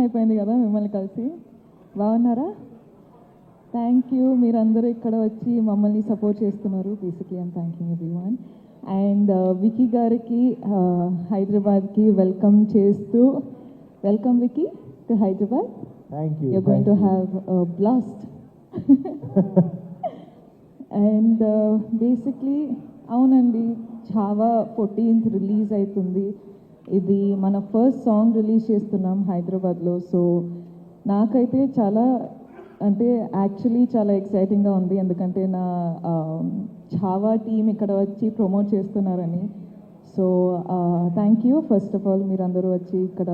అయిపోయింది కదా మిమ్మల్ని కలిసి. బాగున్నారా? థ్యాంక్ యూ, మీరందరూ ఇక్కడ వచ్చి మమ్మల్ని సపోర్ట్ చేస్తున్నారు. Basically I'm thanking everyone. And Vicky గారికి హైదరాబాద్కి వెల్కమ్ చేస్తూ, welcome Vicky to Hyderabad. Thank you. You're going to have a blast. And basically అవునండి, ఛావా 14th రిలీజ్ అవుతుంది. ఇది మన ఫస్ట్ సాంగ్ రిలీజ్ చేస్తున్నాం హైదరాబాద్లో. సో నాకైతే చాలా అంటే యాక్చువల్లీ చాలా ఎక్సైటింగ్గా ఉంది, ఎందుకంటే నా ఛావా టీం ఇక్కడ వచ్చి ప్రమోట్ చేస్తున్నారని. So thank you first of all, మీరందరూ వచ్చి ఇక్కడ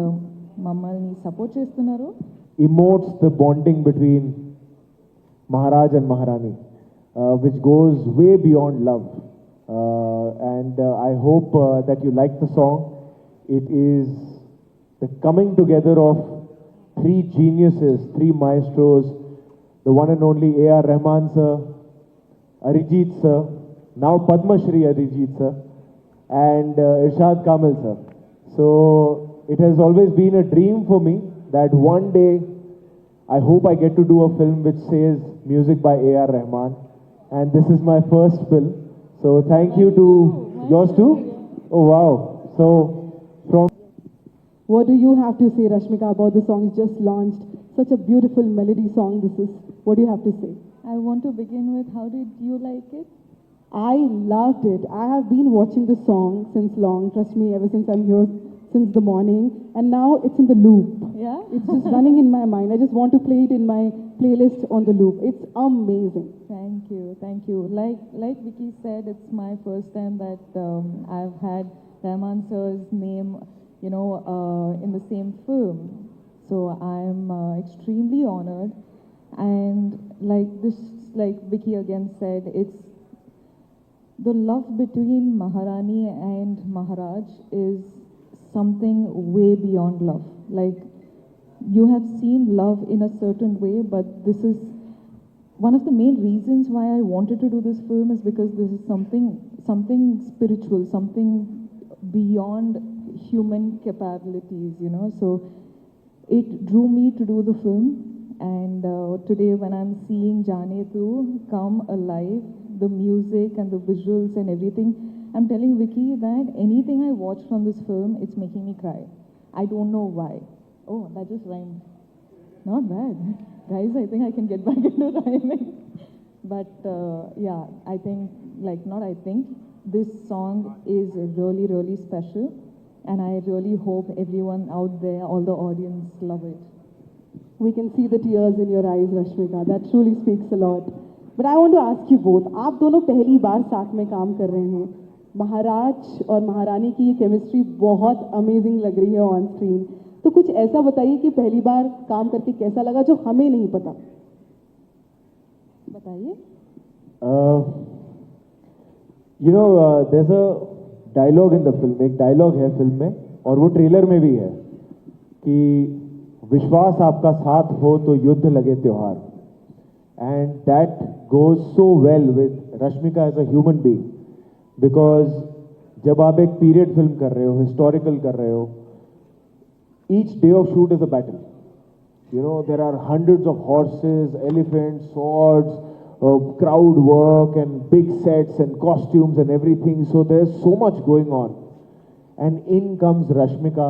మమ్మల్ని సపోర్ట్ చేస్తున్నారు. Emotes the bonding between Maharaj and Maharani, which goes way beyond love. And I hope that you like the song. It is the coming together of three geniuses, three maestros, the one and only A.R. Rahman sir, Arijit sir, now Padma Shri Arijit sir, and Irshad Kamil sir. So it has always been a dream for me that one day I hope I get to do a film which says music by A.R. Rahman, and this is my first film. So thank you to yours too. Oh wow. So from what do you have to say, Rashmika, about the song you just launched? Such a beautiful melody song this is. What do you have to say? I want to begin with, how did you like it? I loved it. I have been watching the song since long. Trust me, ever since I'm here since the morning, and now it's in the loop. Yeah? It's just running in my mind. I just want to play it in my playlist on the loop. It's amazing. Thank you, thank you. Like Vicky said, it's my first time that I've had Rahman sir's name, in the same film. So I'm extremely honored. And like Vicky again said, it's the love between Maharani and Maharaj is something way beyond love. Like, you have seen love in a certain way, but this is one of the main reasons why I wanted to do this film, is because this is something spiritual, something beyond human capabilities, So it drew me to do the film. And today when I'm seeing Jaane Tu come alive, the music and the visuals and everything, I'm telling Vicky that anything I watch from this film, it's making me cry. I don't know why. Oh, that just rhymed. Not bad. Guys, I think I can get back into rhyming. But yeah, this song is really, really special. And I really hope everyone out there, all the audience, love it. We can see the tears in your eyes, Rashmika. That truly speaks a lot. But I want to ask you both. आप दोनों पहली बार साथ में काम कर रहे हैं. महाराज और महारानी की ये केमिस्ट्री बहुत अमेजिंग लग रही है ऑन स्क्रीन. तो कुछ ऐसा बताइए कि पहली बार काम करके कैसा लगा जो हमें नहीं पता. बताइए. There's a dialogue in the film. एक dialogue है फिल्म में, और वो ट्रेलर में भी है कि विश्वास आपका साथ हो तो युद्ध लगे त्योहार. And that goes so well with Rashmika as a human being, because जब आप एक पीरियड फिल्म कर रहे हो, हिस्टोरिकल कर रहे हो, each day of shoot is a battle. There are hundreds of horses, elephants, swords, crowd work and big sets and costumes and everything. So there's so much going on. And in comes Rashmika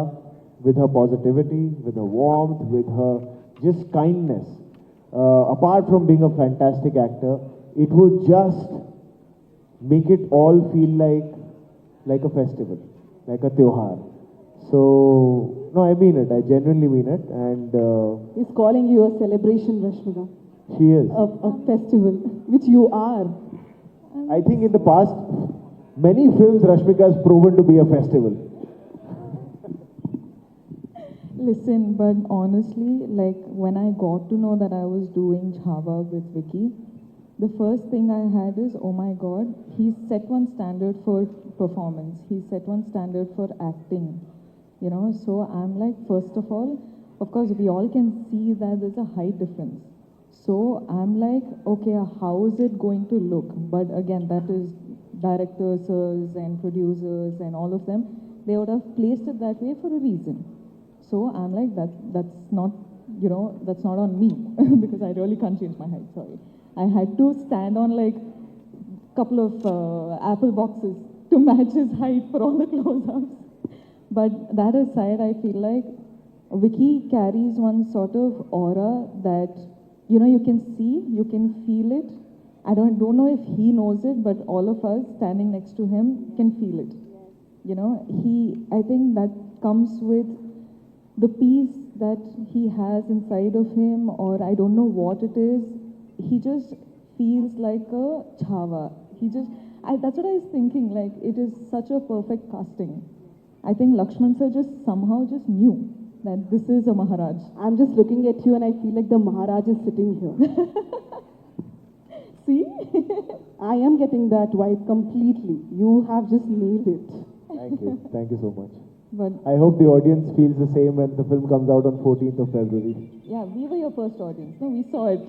with her positivity, with her warmth, with her just kindness. Apart from being a fantastic actor, it would just make it all feel like a festival, like a tyohar. So, no, I mean it. I genuinely mean it. And He's calling you a celebration, Rashmika. She is. A festival, which you are. I think in the past, many films Rashmika has proven to be a festival. Listen, but honestly, like when I got to know that I was doing Chhaava with Vicky, the first thing I had is, oh my God, he's set one standard for performance. He's set one standard for acting, So I'm like, first of all, of course, we all can see that there's a height difference. So I'm like, okay, how is it going to look? But again, that is directors and producers and all of them, they would have placed it that way for a reason. So I'm like, that's not, that's not on me because I really can't change my height, sorry. I had to stand on like couple of apple boxes to match his height for all the close-ups. But that aside, I feel like Vicky carries one sort of aura that, you can see, you can feel it. I don't know if he knows it, but all of us standing next to him can feel it. I think that comes with the peace that he has inside of him, or I don't know what it is. He just feels like a Chhaava. That's what I was thinking, like, it is such a perfect casting. I think Lakshman sir somehow just knew that this is a Maharaj. I'm just looking at you and I feel like the Maharaj is sitting here. See? I am getting that vibe completely. You have just nailed it. Thank you so much. But I hope the audience feels the same when the film comes out on 14th of February. yeah, we were your first audience. No, we saw it.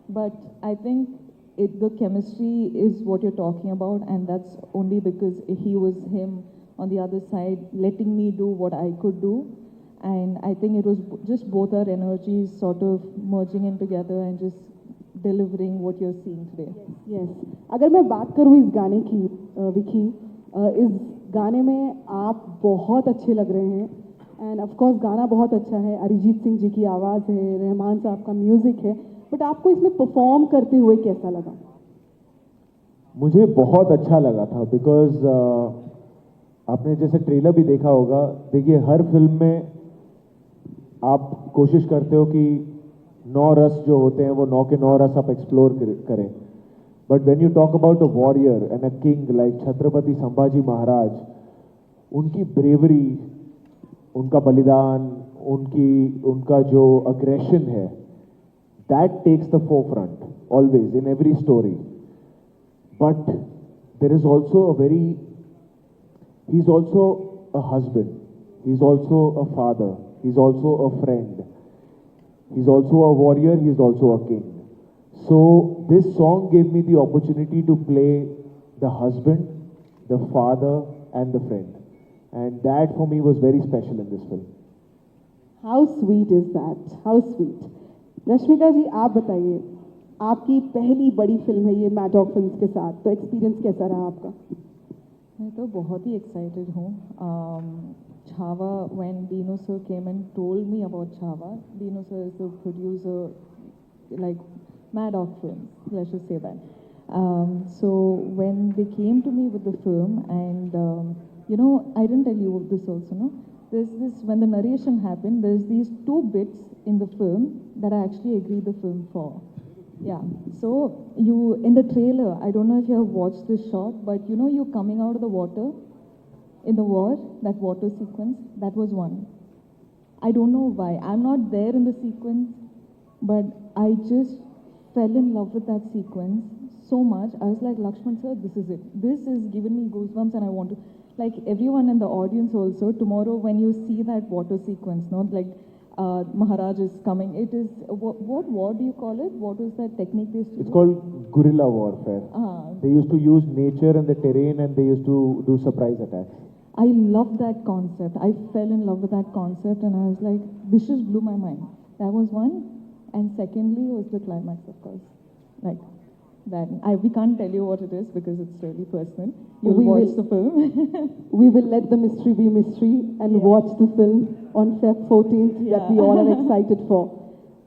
But I think the chemistry is what you're talking about, and that's only because he was him on the other side, letting me do what I could do. And I think it was just both our energies sort of merging in together and just delivering what you're seeing today. Yes. अगर मैं बात करूँ इस गाने की, विकी, इस गाने में आप बहुत अच्छे लग रहे हैं. एंड ऑफ कोर्स गाना बहुत अच्छा है, अरिजीत सिंह जी की आवाज़ है, रहमान साहब का म्यूज़िक है, बट आपको इसमें परफॉर्म करते हुए कैसा लगा? मुझे बहुत अच्छा लगा था बिकॉज आपने जैसे ट्रेलर भी देखा होगा. देखिए, हर फिल्म में आप कोशिश करते हो कि 9 रस जो होते हैं वो 9 के 9 रस आप एक्सप्लोर करें. But when you talk about a warrior and a king like Chhatrapati Sambhaji Maharaj, उनकी ब्रेवरी, उनका बलिदान, उनका जो अग्रेशन है, that takes the forefront always in every story. But there is also he is also a husband, he is also a father, he is also a friend, he is also a warrior, he is also a king. So this song gave me the opportunity to play the husband, the father and the friend, and that for me was very special in this film. How sweet is that? How sweet. Rashmika ji, आप बताइए, आपकी पहली बड़ी film है ये Maddock films के साथ, तो एक्सपीरियंस कैसा रहा आपका? मैं तो बहुत ही एक्साइटेड हूँ. Chhaava, when Dino sir came and told me about Chhaava, Dino sir is the producer, like Maddox Films, let's just say that. So when they came to me with the film, and I didn't tell you this also, no? There's this, when the narration happened, there's these 2 bits in the film that I actually agreed the film for. Yeah, so in the trailer, I don't know if you have watched this shot, but you coming out of the water in the war, that water sequence, that was one. I don't know why. I'm not there in the sequence, but I just fell in love with that sequence so much. I was like, Lakshman sir, this is it. This is giving me goosebumps, and I want to, like everyone in the audience also, tomorrow when you see that water sequence, no, like Maharaj is coming. It is, what war do you call it? What was that technique they used to It's do? called guerrilla warfare. They used to use nature and the terrain, and they used to do surprise attacks. I love that concept. I fell in love with that concept, and I was like, this just blew my mind. That was one. And secondly was the climax, of course. Like that. We can't tell you what it is because it's really personal. You'll watch the film. We will let the mystery be mystery and watch the film on Feb 14th that we all are excited for.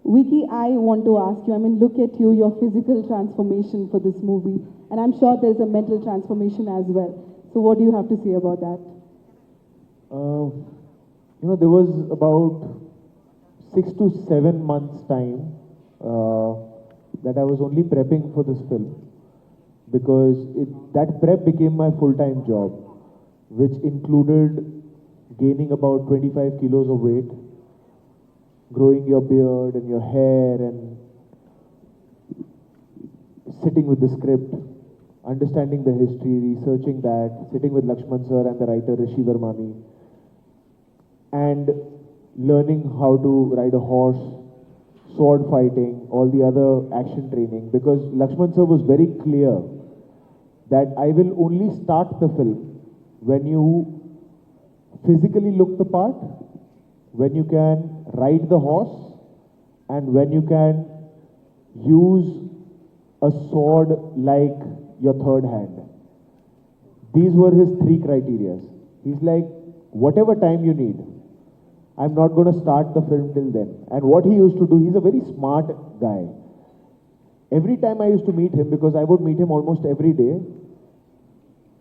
Vicky, I want to ask you, I mean, look at you, your physical transformation for this movie. And I'm sure there's a mental transformation as well. So what do you have to say about that? There was about 6 to 7 months time that I was only prepping for this film, because that prep became my full-time job, which included gaining about 25 kilos of weight, growing your beard and your hair, and sitting with the script, understanding the history, researching that, sitting with Lakshman sir and the writer Rishi Vermani, and learning how to ride a horse, sword fighting, all the other action training, because Lakshman sir was very clear that I will only start the film when you physically look the part when you can ride the horse and when you can use a sword like your third hand. These were his three criteria. He's like, whatever time you need, I'm not going to start the film till then. And what he used to do, he's a very smart guy. Every time I used to meet him, because I would meet him almost every day,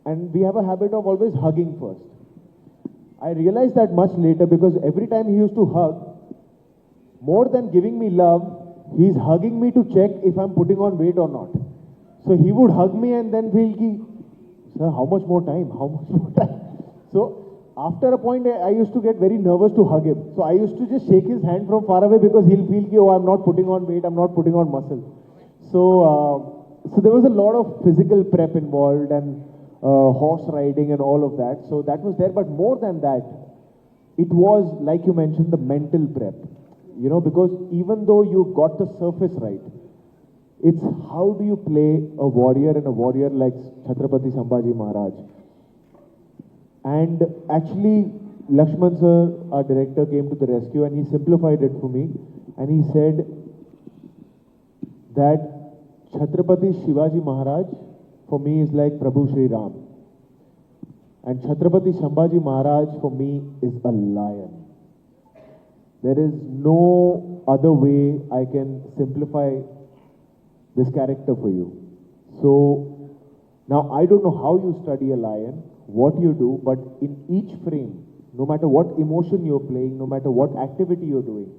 and we have a habit of always hugging first. I realized that much later because every time he used to hug, more than giving me love, he's hugging me to check if I'm putting on weight or not. So he would hug me and then feel ki, sir, how much more time? How much more time? So after a point, I used to get very nervous to hug him. So I used to just shake his hand from far away because he'll feel ki, oh, I'm not putting on weight, I'm not putting on muscle. So there was a lot of physical prep involved and horse riding and all of that. So that was there. But more than that, it was, like you mentioned, the mental prep. You know, because even though you got the surface right, it's how do you play a warrior and a warrior like Chhatrapati Sambhaji Maharaj. And actually, Lakshman sir, our director, came to the rescue and he simplified it for me. And he said that Chhatrapati Shivaji Maharaj for me is like Prabhu Shri Ram. And Chhatrapati Sambhaji Maharaj for me is a lion. There is no other way I can simplify this character for you. So now I don't know how you study a lion, what you do, but in each frame, no matter what emotion you're playing, no matter what activity you're doing,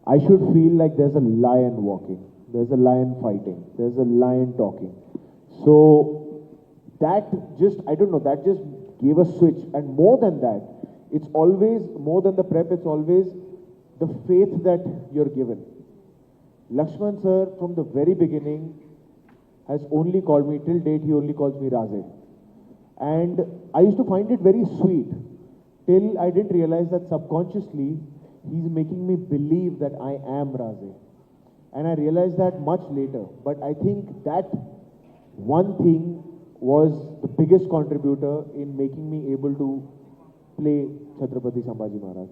I should feel like there's a lion walking, there's a lion fighting, there's a lion talking. So that just, I don't know, that just gave a switch. And more than that, it's always, more than the prep, it's always the faith that you're given. Lakshman sir, from the very beginning, has only called me, till date, he only calls me Raze. And I used to find it very sweet, till I didn't realize that subconsciously, he's making me believe that I am Raze. And I realized that much later. But I think that one thing was the biggest contributor in making me able to play Chhatrapati Sambhaji Maharaj.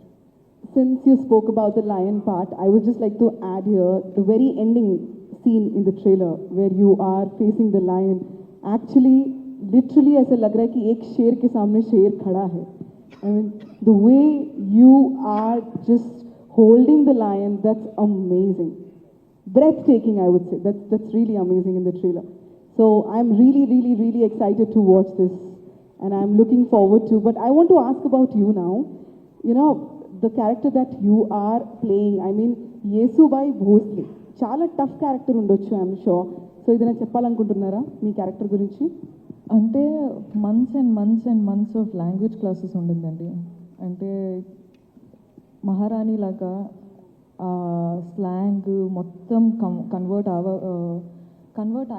Since you spoke about the lion part, I would just like to add here the very ending scene in the trailer where you are facing the lion. Actually, literally ऐसा लग रहा है कि एक शेर के सामने शेर खड़ा है. I mean, the way you are just holding the lion, that's amazing. Breathtaking, I would say. That's really amazing in the trailer. So I'm really excited to watch this, and I'm looking forward to. But I want to ask about you now. You know, the character that you are playing, I mean, Yesubai Bhosle. Chala tough character undochu, I'm sure. So idana cheppalanukuntunnara mee character gurinchi? అంటే months of language classes ఉండిందండి. అంటే మహారాణి లాగా slang మొత్తం convert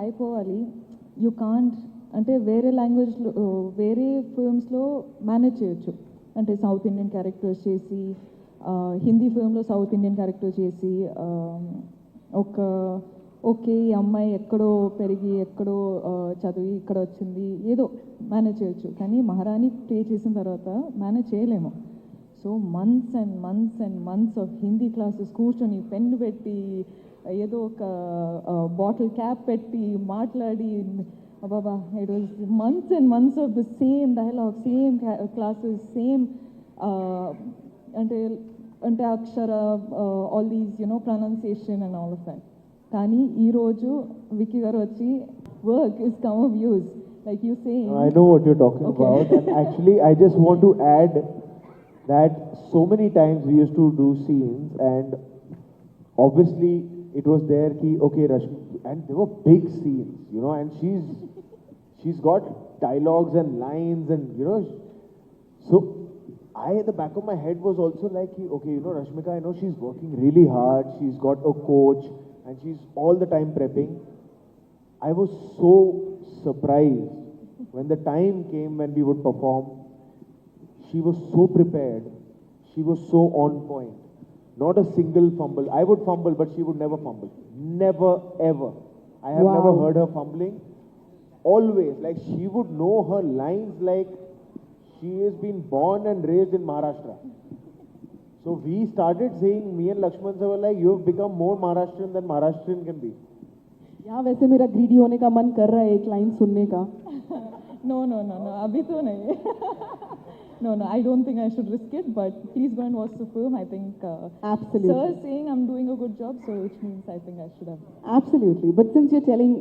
అయిపోవాలి. You can't అంటే వేరే లాంగ్వేజ్లో వేరే ఫిల్మ్స్లో మేనేజ్ చేయొచ్చు. అంటే సౌత్ ఇండియన్ క్యారెక్టర్స్ చేసి హిందీ ఫిల్మ్లో సౌత్ ఇండియన్ క్యారెక్టర్ చేసి ఓకే ఈ అమ్మాయి ఎక్కడో పెరిగి ఎక్కడో చదివి ఇక్కడ వచ్చింది ఏదో మేనేజ్ చేయొచ్చు. కానీ మహారాణి ప్లే చేసిన తర్వాత మేనేజ్ చేయలేము. So months of Hindi classes కూర్చొని పెన్ పెట్టి ఏదో ఒక బాటిల్ క్యాప్ పెట్టి మాట్లాడి బాబా it was months of the same dialogue, same classes, same అంటే అక్షర all these pronunciation and all of that. కానీ ఈరోజు విక్కీ గారు వచ్చి work is come of use like you say. I know what you're talking about, and actually I just want to add that so many times we used to do scenes and obviously it was there ki okay Rashmika, and there were big scenes, and she's got dialogues and lines and so I at the back of my head was also like okay Rashmika, I know she's working really hard, she's got a coach and she's all the time prepping. I was so surprised when the time came when we would perform. She was so prepared. She was so on point. Not a single fumble. I would fumble, but she would never fumble. Never, ever. I have never heard her fumbling. Always. Like, she would know her lines like she has been born and raised in Maharashtra. So So we started saying, me and Lakshman sir were like, you have become more Maharashtrian than Maharashtrian can be. यहाँ वैसे मेरा greedy होने का मन कर रहा है एक लाइन सुनने का. No, no, no, no. Abhi to nahi. No, no. I don't think I should risk it. But please go and watch the film. I think Absolutely. sir is saying I'm doing a good job, so which means I think I should have. Absolutely. But since you're telling,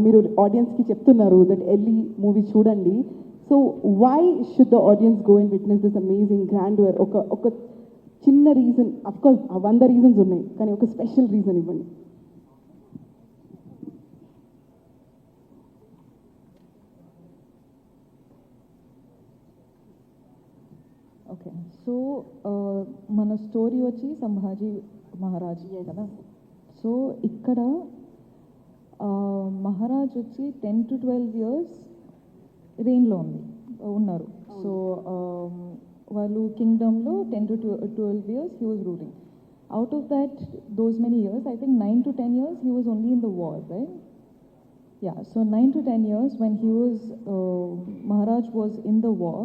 మీరు audience కి చెప్తున్నారు that ఎల్లి movie చూడండి, so why should the audience go and witness this amazing grandeur? ఒక చిన్న reason, of course 100 reasons ఉన్నాయి, కానీ ఒక స్పెషల్ రీజన్ ఇవ్వండి. ఓకే సో మన స్టోరీ వచ్చి సంభాజీ మహారాజ్ కదా. సో ఇక్కడ మహారాజ్ వచ్చి 10 to 12 years రెయిన్లో ఉన్నారు. సో వాళ్ళు కింగ్డమ్లో 10 to 12 years he was ruling. Out of that, those many years, I think 9 to 10 years he was only in the war, right? Yeah, so 9 to 10 years when he was, Maharaj was in the war,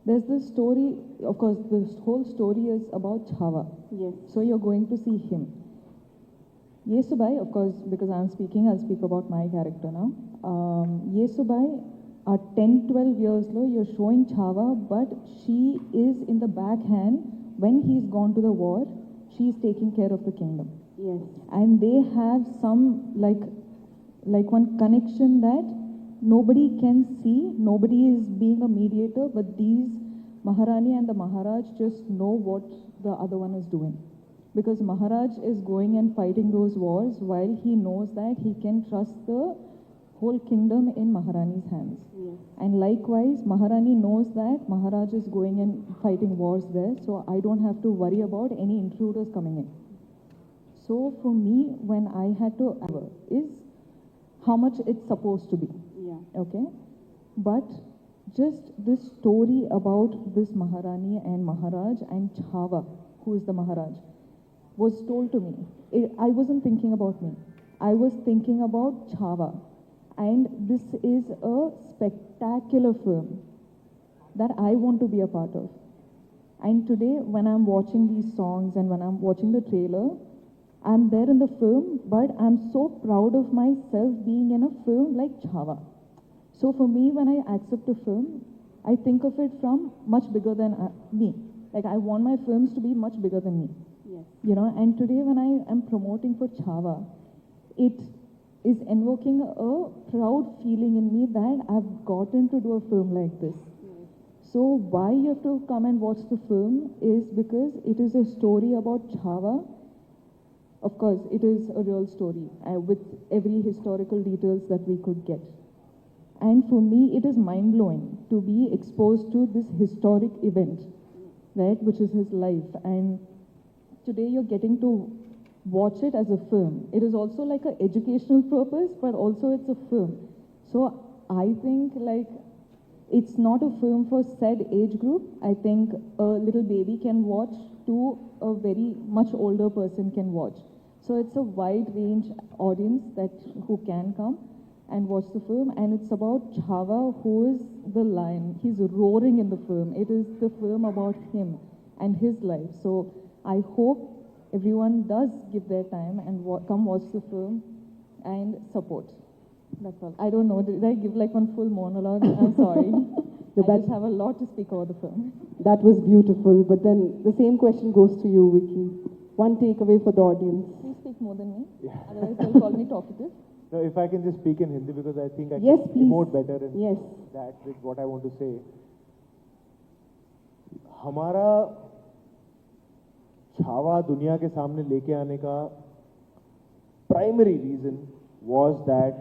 there's this story, of course, this whole story is about Chhaava. Yes. So you're going to see him. Yesubai, of course, because I'm speaking, I'll speak about my character now. Yesubai, at 10-12 years low, you're showing Chhaava, but she is in the backhand. When he's gone to the war, she's taking care of the kingdom. Yes. And they have some, like one connection that nobody can see, nobody is being a mediator, but these Maharani and the Maharaj just know what the other one is doing. Because Maharaj is going and fighting those wars while he knows that he can trust the whole kingdom in Maharani's hands. Yes. And likewise, Maharani knows that Maharaj is going and fighting wars there, so I don't have to worry about any intruders coming in. So for me, when I had to is how much it's supposed to be. Yeah. Okay, but just this story about this Maharani and Maharaj and Chhaava, who is the Maharaj, was told to me. I wasn't thinking about me. I was thinking about Chhaava. And this is a spectacular film that I want to be a part of. And today, when I'm watching these songs and when I'm watching the trailer, I'm there in the film, but I'm so proud of myself being in a film like Chhaava. So for me, when I accept a film, I think of it from much bigger than me. Like I want my films to be much bigger than me. Yes. And today when I am promoting for Chhaava, it is invoking a proud feeling in me that I've gotten to do a film like this. Yes. So why you have to come and watch the film is because it is a story about Chhaava. Of course, it is a real story with every historical details that we could get. And for me, it is mind-blowing to be exposed to this historic event, right, which is his life. And today you're getting to watch it as a film. It is also like an educational purpose, but also it's a film. So I think like it's not a film for said age group. I think a little baby can watch to a very much older person can watch. So it's a wide range audience who can come and watch the film. And it's about Chhaava, who is the lion. He's roaring in the film. It is the film about him and his life. So I hope everyone does give their time and come watch the film and support. That's all. I don't know, did I give like one full monologue? I'm sorry. I just have a lot to speak about the film. That was beautiful. But then the same question goes to you, Vicky. One takeaway for the audience. Please speak more than me. Yeah. Otherwise they'll call me talkative. No, if I can just speak in Hindi because I think I Yes, can please. emote better in Yes. that with what I want to say. हमारा छावा दुनिया के सामने लेके आने का primary reason was that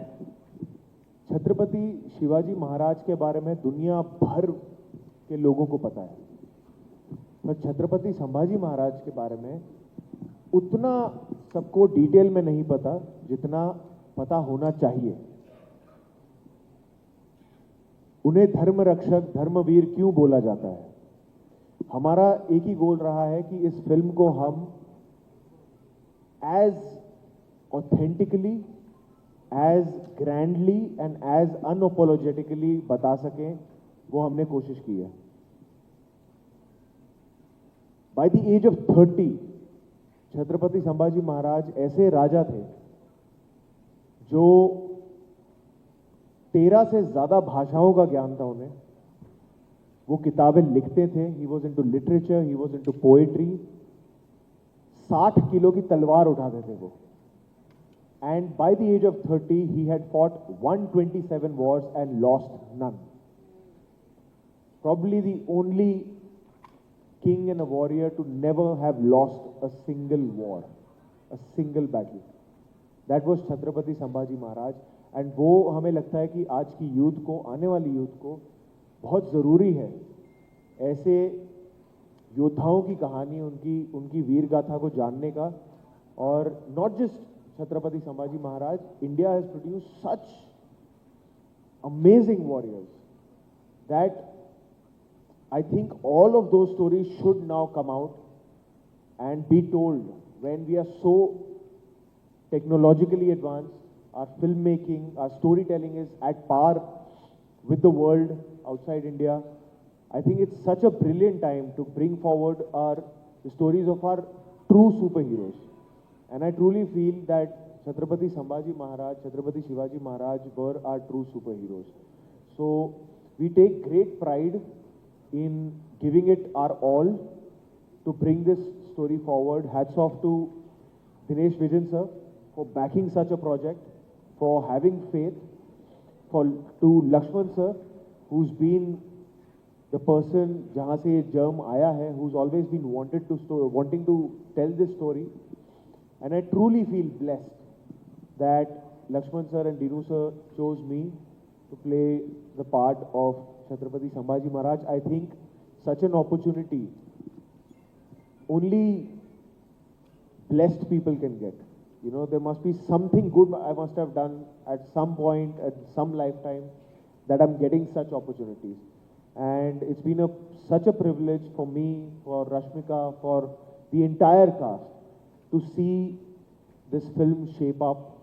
Chhatrapati Shivaji Maharaj के बारे में दुनिया भर के लोगों को पता है, पर छत्रपति संभाजी महाराज के बारे में उतना सबको डिटेल में नहीं पता जितना पता होना चाहिए. उन्हें धर्म रक्षक, धर्मवीर क्यों बोला जाता है? हमारा एक ही गोल रहा है कि इस फिल्म को हम as authentically, as grandly and as unapologetically बता सकें, वो हमने कोशिश की है. By the age of 30, Chhatrapati Sambhaji महाराज ऐसे राजा थे जो 13 से ज्यादा भाषाओं का ज्ञान था उन्हें. वो किताबें लिखते थे. He was into literature, he was into poetry. 60 kilo की तलवार उठाते थे वो. And by the age of 30, he had fought 127 wars and lost none. Probably the only king and a warrior to never have lost a single war, a single battle. That was Chhatrapati Sambhaji Maharaj. And वो हमें लगता है कि आज की youth को, आने वाली यूथ को बहुत ज़रूरी है ऐसे योद्धाओं की कहानी, उनकी वीर गाथा को जानने का. और not just Chhatrapati Sambhaji Maharaj, India has produced such amazing warriors that I think all of those stories should now come out and be told. When we are so technologically advanced, our filmmaking, our storytelling is at par with the world outside India. I think it's such a brilliant time to bring forward the stories of our true superheroes. And I truly feel that Chhatrapati Sambhaji Maharaj, Chhatrapati Shivaji Maharaj were our true superheroes. So we take great pride in giving it our all to bring this story forward. Hats off to Dinesh Vijan sir for backing such a project, for having faith, to Lakshman sir, who's been the person jahan se ye germ aaya hai, who's always been wanting to tell this story. And I truly feel blessed that Lakshman sir and Dinu sir chose me to play the part of Chhatrapati Sambhaji Maharaj. I think such an opportunity only blessed people can get. You know, there must be something good I must have done at some point, at some lifetime, that I'm getting such opportunities. And it's been such a privilege for me, for Rashmika, for the entire cast, to see this film shape up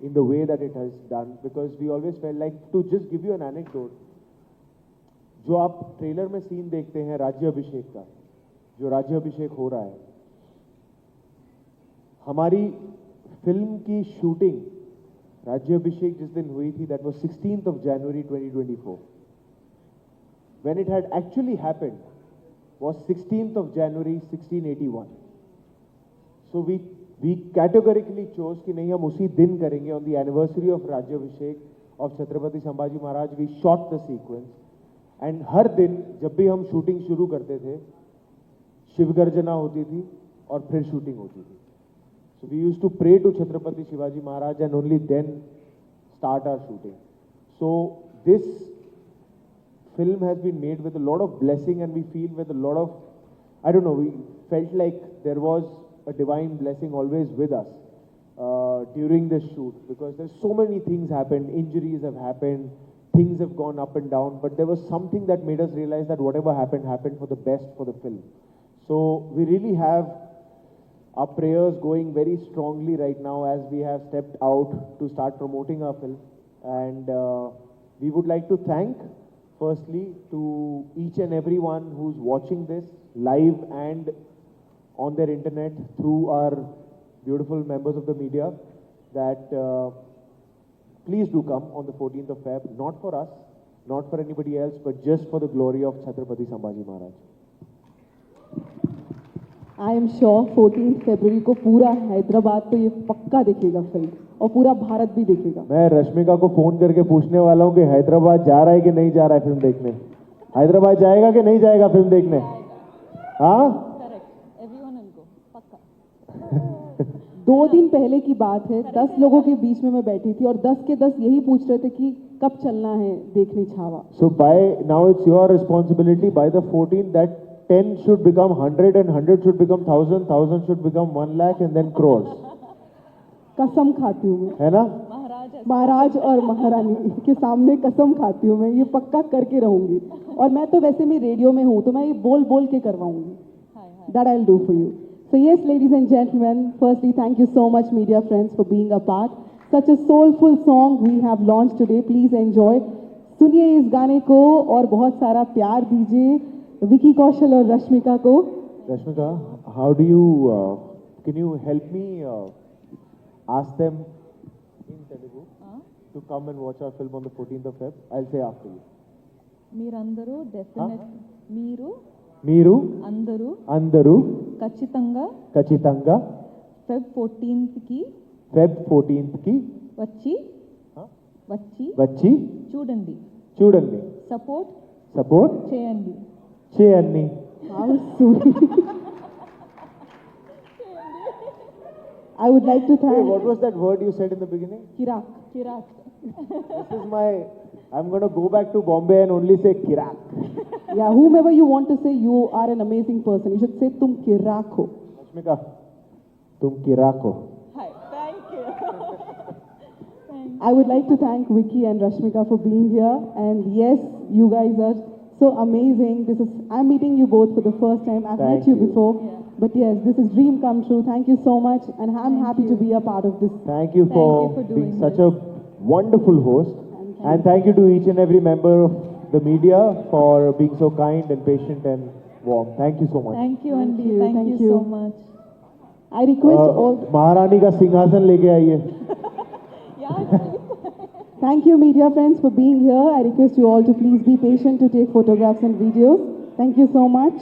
in the way that it has done, because we always felt like, to just give you an anecdote, जो आप trailer में scene देखते हैं राज्याभिषेक का, जो राज्याभिषेक हो रहा है, हमारी फिल्म की शूटिंग राज्याभिषेक जिस दिन हुई थी, that was 16th of January 2024. When it had actually happened was 16th of January 1681. So we categorically chose कि नहीं, हम उसी दिन करेंगे. On the anniversary of Rajyabhishek of Chhatrapati Sambhaji Maharaj, we shot the sequence. And हर दिन जब भी हम शूटिंग शुरू करते थे, शिव गर्जना होती थी और फिर शूटिंग होती थी. So we used to pray to Chhatrapati Shivaji Maharaj and only then start our shooting. So this film has been made with a lot of blessing, and we feel with a lot of, I don't know, we felt like there was a divine blessing always with us during this shoot, because there's so many things happened, injuries have happened, things have gone up and down, but there was something that made us realize that whatever happened, happened for the best for the film. So we really have our prayers going very strongly right now as we have stepped out to start promoting our film. And we would like to thank, firstly, to each and everyone who's watching this live and on their internet through our beautiful members of the media, that please do come on the 14th of Feb, not for us, not for anybody else, but just for the glory of Chhatrapati Sambhaji Maharaj. I am sure 14th February को पूरा हैदराबाद तो ये पक्का देखेगा film, और पूरा भारत भी देखेगा. मैं रश्मिका को फोन करके पूछने वाला हूँ कि हैदराबाद जा रहा है कि नहीं जा रहा है फिल्म देखने. हैदराबाद जाएगा कि नहीं जाएगा फिल्म देखने? हाँ, करेक्ट, एवरीवन विल गो, पक्का. 2 दिन पहले की बात है, 10 लोगों के बीच में मैं बैठी थी और 10 के 10 यही पूछ रहे थे कि कब चलना है देखने Chhaava. So by now it's your responsibility. By the 14th, that 10 should become 100 and 100 should become 1000, 1000 should become 1 lakh and then crores. कसम खाती हूँ मैं, है ना? महाराज और महारानी के सामने कसम खाती हूँ मैं, ये पक्का करके रहूंगी. और मैं तो वैसे भी रेडियो में हूँ, तो मैं ये बोल बोल के करवाऊंगी. That I'll do for you. So yes, ladies and gentlemen, firstly, thank you so much, media friends, for being a part. Such a soulful song we have launched today. Please enjoy. सुनिए इस गाने को और बहुत सारा प्यार दीजिए विकी कौशल और रश्मिका को. Rashmika, how do you, can you help me ask them in Telugu to come and watch our film on the 14th of Feb? I'll say after you. మీరందరూ డెఫినెట్ మీరు అందరూ అందరూ ఖచ్చితంగా Feb 14th కి వచ్చి చూడండి సపోర్ట్ చేయండి. How sweet. I would like to Hey, thank what was that word you said in the beginning? Kirak. This is my, I'm going to go back to Bombay and only say Kirak. Yeah, whomever you want to say, you are an amazing person. You should say tum Kirak ho. Rashmika, tum Kirak ho. Hi, thank you. I would like to thank Vicky and Rashmika for being here. And yes, you guys are so amazing. I'm meeting you both for the first time. I've met you before. Yeah. But yes, this is dream come true. Thank you so much. And I'm happy to be a part of this. Thank you for being such a wonderful host. And thank you to each and every member of the media for being so kind and patient and warm. Thank you so much. Thank you, Andy. you, Thank thank you so you. much. I request all... महारानी का सिंहासन लेके आइए. Thank you, media friends, for being here. I request you all to please be patient to take photographs and videos. Thank you so much.